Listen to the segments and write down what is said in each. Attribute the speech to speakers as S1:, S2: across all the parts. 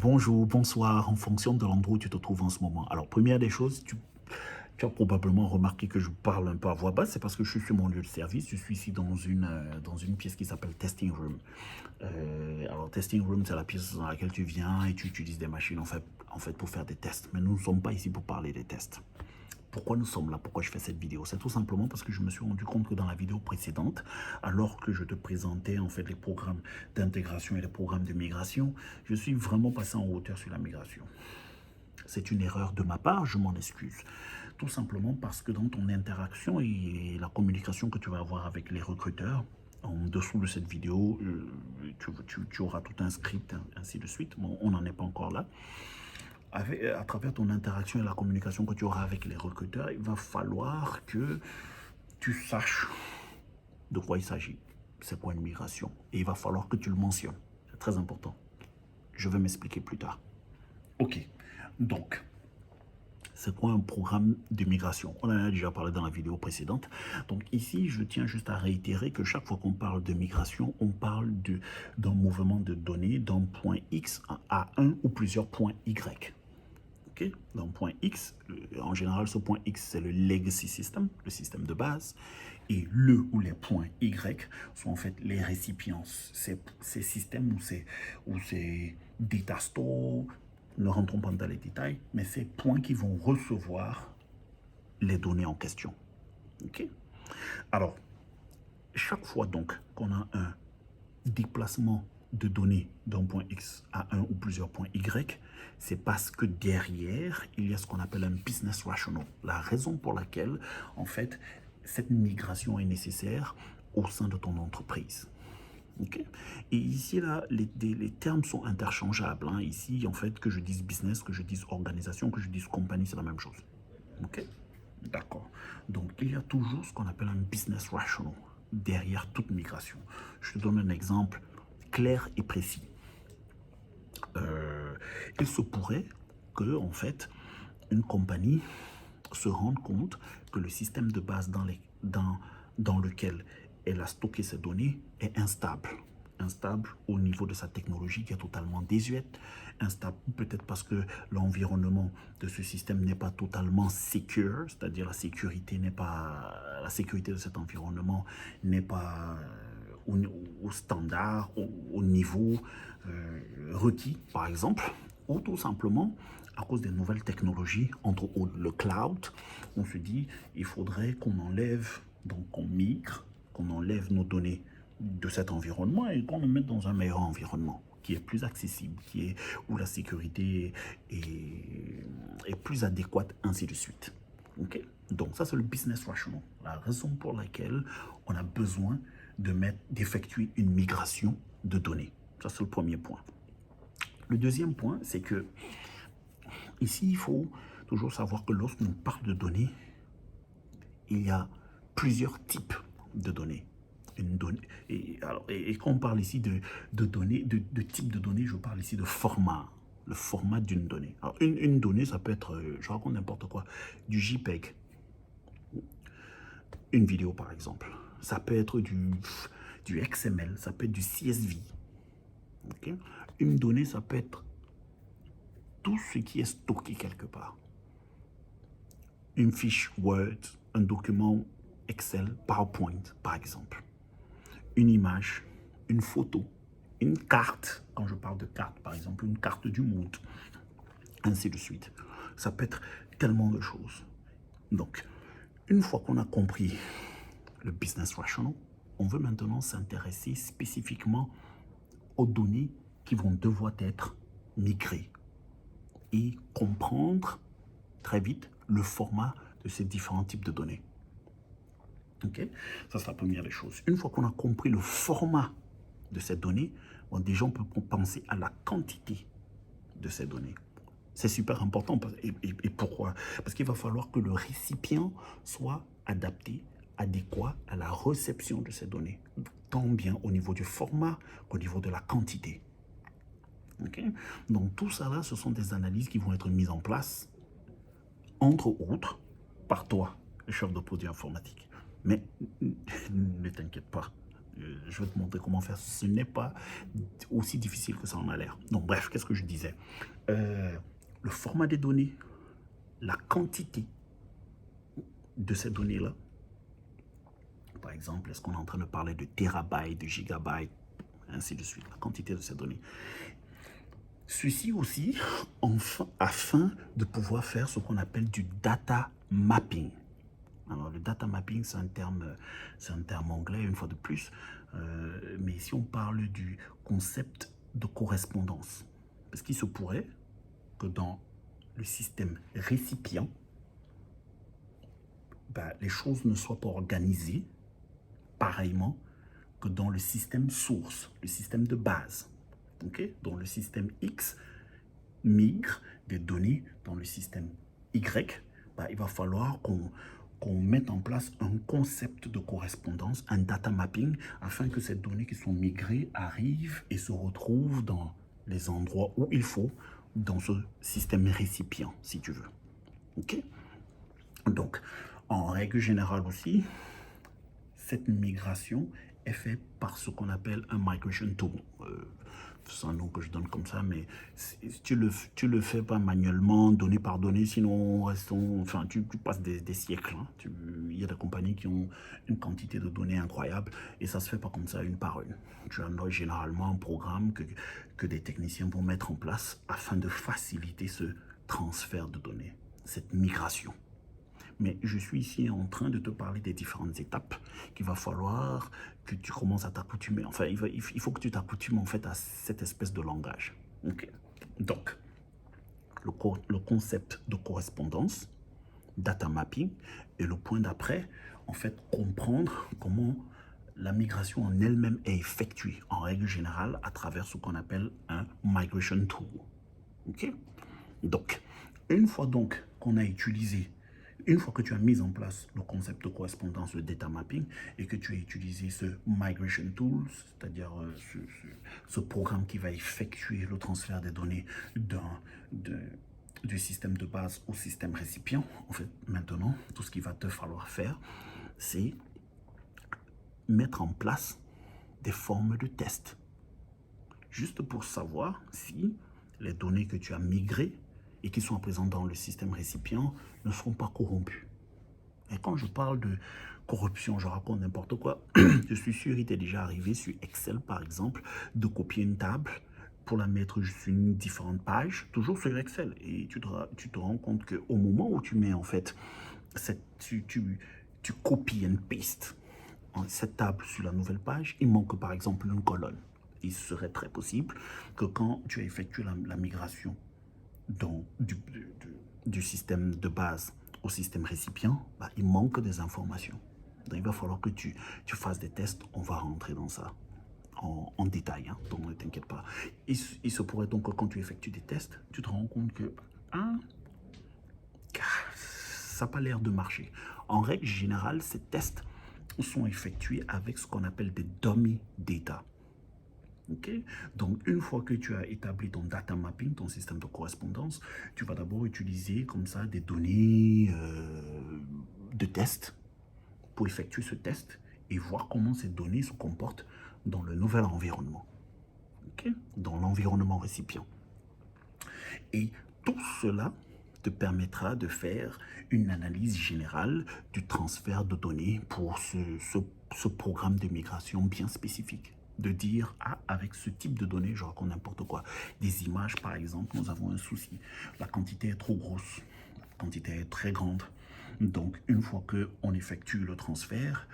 S1: Bonjour, bonsoir, en fonction de l'endroit où tu te trouves en ce moment. Alors, première des choses, tu as probablement remarqué que je parle un peu à voix basse, c'est parce que je suis sur mon lieu de service. Je suis ici dans une pièce qui s'appelle Testing Room. Alors, Testing Room, c'est la pièce dans laquelle tu viens et tu utilises des machines en fait pour faire des tests. Mais nous ne sommes pas ici pour parler des tests. Pourquoi nous sommes là? Pourquoi je fais cette vidéo? C'est tout simplement parce que je me suis rendu compte que dans la vidéo précédente, alors que je te présentais en fait les programmes d'intégration et les programmes de migration, je suis vraiment passé en hauteur sur la migration. C'est une erreur de ma part, je m'en excuse. Tout simplement parce que dans ton interaction et la communication que tu vas avoir avec les recruteurs, en dessous de cette vidéo, tu auras tout un script, ainsi de suite. Bon, on n'en est pas encore là. À travers ton interaction et la communication que tu auras avec les recruteurs, il va falloir que tu saches de quoi il s'agit. C'est quoi une migration? Et il va falloir que tu le mentionnes. C'est très important. Je vais m'expliquer plus tard. Ok, donc, c'est quoi un programme de migration? On en a déjà parlé dans la vidéo précédente. Donc ici, je tiens juste à réitérer que chaque fois qu'on parle de migration, on parle d'un mouvement de données d'un point X à un ou plusieurs points Y. Okay. Dans point X, en général, ce point X, c'est le legacy system, le système de base, et le ou les points Y sont en fait les récipients, ces systèmes ou ces data stores, ne rentrons pas dans les détails, mais ces points qui vont recevoir les données en question. Okay. Alors, chaque fois donc qu'on a un déplacement de données d'un point X à un ou plusieurs points Y, c'est parce que derrière, il y a ce qu'on appelle un business rational. La raison pour laquelle, en fait, cette migration est nécessaire au sein de ton entreprise. Okay. Et ici, là, les termes sont interchangeables. Hein. Ici, en fait, que je dise business, que je dise organisation, que je dise compagnie, c'est la même chose. Ok. D'accord. Donc, il y a toujours ce qu'on appelle un business rational derrière toute migration. Je te donne un exemple clair et précis. Il se pourrait que, en fait, une compagnie se rende compte que le système de base dans lequel elle a stocké ses données est instable. Instable au niveau de sa technologie qui est totalement désuète, instable peut-être parce que l'environnement de ce système n'est pas totalement secure, c'est-à-dire la sécurité de cet environnement n'est pas au standard, au niveau requis, par exemple, ou tout simplement à cause des nouvelles technologies, entre autres le cloud, on se dit il faudrait qu'on enlève, donc qu'on migre, qu'on enlève nos données de cet environnement et qu'on le mette dans un meilleur environnement qui est plus accessible, où la sécurité est plus adéquate, ainsi de suite. Okay. Donc ça, c'est le business rational, la raison pour laquelle on a besoin d'effectuer une migration de données. Ça, c'est le premier point. Le deuxième point, c'est que ici, il faut toujours savoir que lorsqu'on parle de données, il y a plusieurs types de données. Et quand on parle ici de données, de type de données, je parle ici de format. Le format d'une donnée. Alors, une donnée, ça peut être, je raconte n'importe quoi, du JPEG, une vidéo par exemple. Ça peut être du XML, ça peut être du CSV. Okay? Une donnée, ça peut être tout ce qui est stocké quelque part. Une fiche Word, un document Excel, PowerPoint, par exemple. Une image, une photo, une carte. Quand je parle de carte, par exemple, une carte du monde, ainsi de suite. Ça peut être tellement de choses. Donc, une fois qu'on a compris le business rational, on veut maintenant s'intéresser spécifiquement aux données qui vont devoir être migrées et comprendre très vite le format de ces différents types de données. Ok, ça c'est la première des choses. Une fois qu'on a compris le format de ces données, bon, déjà on peut penser à la quantité de ces données. C'est super important. Et pourquoi? Parce qu'il va falloir que le récipient soit adapté, adéquat à la réception de ces données, tant bien au niveau du format qu'au niveau de la quantité. Okay? Donc tout ça là, ce sont des analyses qui vont être mises en place, entre autres, par toi, le chef de produit informatique. Mais ne t'inquiète pas, Je vais te montrer comment faire. Ce n'est pas aussi difficile que ça en a l'air. Donc bref, qu'est-ce que je disais? Le format des données, la quantité de ces données-là. Par exemple, est-ce qu'on est en train de parler de terabytes, de gigabytes, ainsi de suite, la quantité de ces données. Ceci aussi, enfin, afin de pouvoir faire ce qu'on appelle du data mapping. Alors, le data mapping, c'est un terme anglais, une fois de plus. Mais ici, on parle du concept de correspondance. Parce qu'il se pourrait que dans le système récipient, les choses ne soient pas organisées pareillement que dans le système source, le système de base. Okay? Donc, le système X migre des données dans le système Y. Il va falloir qu'on mette en place un concept de correspondance, un data mapping, afin que ces données qui sont migrées arrivent et se retrouvent dans les endroits où il faut, dans ce système récipient, si tu veux. Ok? Donc, en règle générale aussi, cette migration est faite par ce qu'on appelle un migration tool. C'est un nom que je donne comme ça, mais tu le fais pas manuellement, donnée par donnée, sinon restons, enfin, tu passes des siècles. Hein. Il y a des compagnies qui ont une quantité de données incroyable et ça se fait pas comme ça une par une. Tu as généralement un programme que des techniciens vont mettre en place afin de faciliter ce transfert de données, cette migration. Mais je suis ici en train de te parler des différentes étapes qu'il va falloir que tu commences à t'accoutumer. Enfin, il faut que tu t'accoutumes en fait à cette espèce de langage. Okay. Donc, le concept de correspondance, data mapping, et le point d'après, en fait, comprendre comment la migration en elle-même est effectuée, en règle générale, à travers ce qu'on appelle un migration tool. Ok? Donc, une fois donc qu'on a utilisé, une fois que tu as mis en place le concept de correspondance, le data mapping, et que tu as utilisé ce migration tool, c'est-à-dire ce programme qui va effectuer le transfert des données du système de base au système récipient, en fait, maintenant, tout ce qu'il va te falloir faire, c'est mettre en place des formes de tests, juste pour savoir si les données que tu as migrées et qui sont présentes dans le système récipient ne seront pas corrompues. Et quand je parle de corruption, je raconte n'importe quoi. Je suis sûr qu'il t'est déjà arrivé sur Excel, par exemple, de copier une table pour la mettre sur une différente page, toujours sur Excel. Et tu te rends compte qu'au moment où tu mets, en fait, tu copies and paste cette table sur la nouvelle page, il manque par exemple une colonne. Il serait très possible que quand tu as effectué la migration du système de base au système récipient, il manque des informations. Donc il va falloir que tu fasses des tests. On va rentrer dans ça en détail, hein, donc ne t'inquiète pas. Il se pourrait donc que quand tu effectues des tests, tu te rends compte que ça n'a pas l'air de marcher. En règle générale, ces tests sont effectués avec ce qu'on appelle des dummy data. Okay? Donc, une fois que tu as établi ton data mapping, ton système de correspondance, tu vas d'abord utiliser comme ça des données de test pour effectuer ce test et voir comment ces données se comportent dans le nouvel environnement, okay? Dans l'environnement récipient. Et tout cela te permettra de faire une analyse générale du transfert de données pour ce programme de migration bien spécifique. De dire, avec ce type de données, je raconte n'importe quoi, des images par exemple, nous avons un souci. La quantité est trop grosse, la quantité est très grande. Donc, une fois qu'on effectue le transfert,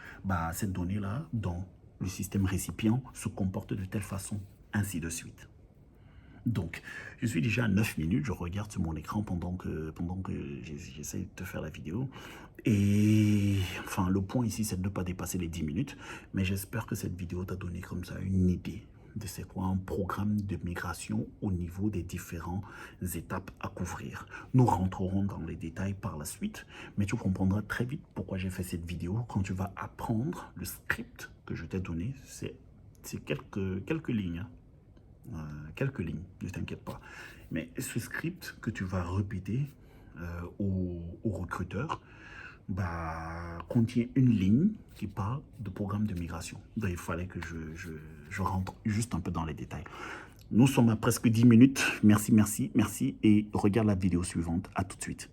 S1: cette donnée-là, dans le système récipient, se comporte de telle façon, ainsi de suite. Donc, je suis déjà à 9 minutes, je regarde sur mon écran pendant que j'essaie de te faire la vidéo. Et enfin, le point ici, c'est de ne pas dépasser les 10 minutes. Mais j'espère que cette vidéo t'a donné comme ça une idée de c'est quoi un programme de migration au niveau des différentes étapes à couvrir. Nous rentrerons dans les détails par la suite, mais tu comprendras très vite pourquoi j'ai fait cette vidéo. Quand tu vas apprendre le script que je t'ai donné, c'est quelques lignes, hein. Quelques lignes, ne t'inquiète pas. Mais ce script que tu vas répéter aux recruteurs, contient une ligne qui parle de programme de migration. Donc, il fallait que je rentre juste un peu dans les détails. Nous sommes à presque 10 minutes. Merci, merci, merci. Et regarde la vidéo suivante. À tout de suite.